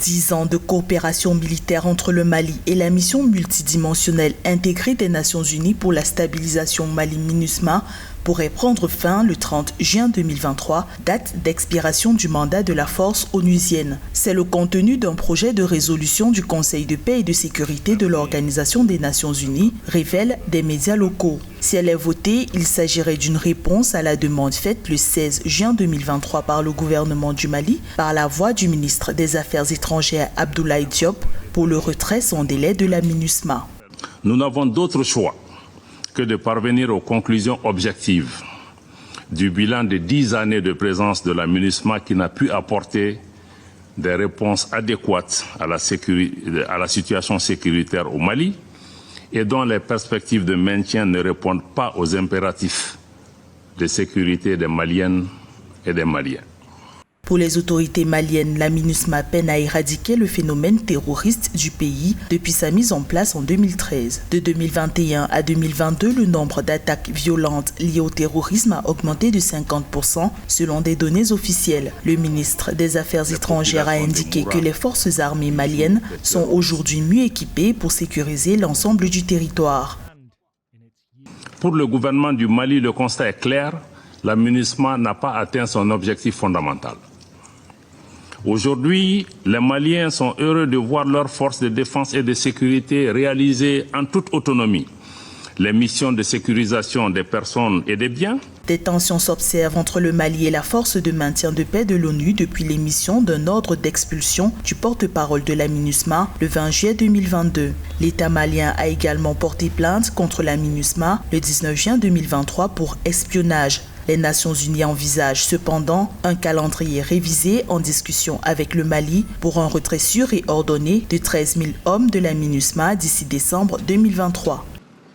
10 ans de coopération militaire entre le Mali et la mission multidimensionnelle intégrée des Nations Unies pour la stabilisation Mali-MINUSMA pourrait prendre fin le 30 juin 2023, date d'expiration du mandat de la force onusienne. C'est le contenu d'un projet de résolution du Conseil de paix et de sécurité de l'Organisation des Nations Unies, révèlent des médias locaux. Si elle est votée, il s'agirait d'une réponse à la demande faite le 16 juin 2023 par le gouvernement du Mali, par la voix du ministre des Affaires étrangères Abdoulaye Diop, pour le retrait sans délai de la MINUSMA. Nous n'avons d'autre choix que de parvenir aux conclusions objectives du bilan de 10 années de présence de la MINUSMA qui n'a pu apporter des réponses adéquates à la situation sécuritaire au Mali et dont les perspectives de maintien ne répondent pas aux impératifs de sécurité des Maliennes et des Maliens. Pour les autorités maliennes, la MINUSMA peine à éradiquer le phénomène terroriste du pays depuis sa mise en place en 2013. De 2021 à 2022, le nombre d'attaques violentes liées au terrorisme a augmenté de 50% selon des données officielles. Le ministre des Affaires étrangères a indiqué que les forces armées maliennes sont aujourd'hui mieux équipées pour sécuriser l'ensemble du territoire. Pour le gouvernement du Mali, le constat est clair, la MINUSMA n'a pas atteint son objectif fondamental. Aujourd'hui, les Maliens sont heureux de voir leurs forces de défense et de sécurité réaliser en toute autonomie les missions de sécurisation des personnes et des biens. Des tensions s'observent entre le Mali et la force de maintien de paix de l'ONU depuis l'émission d'un ordre d'expulsion du porte-parole de la MINUSMA le 20 juillet 2022. L'État malien a également porté plainte contre la MINUSMA le 19 juin 2023 pour espionnage. Les Nations Unies envisagent cependant un calendrier révisé en discussion avec le Mali pour un retrait sûr et ordonné de 13 000 hommes de la MINUSMA d'ici décembre 2023.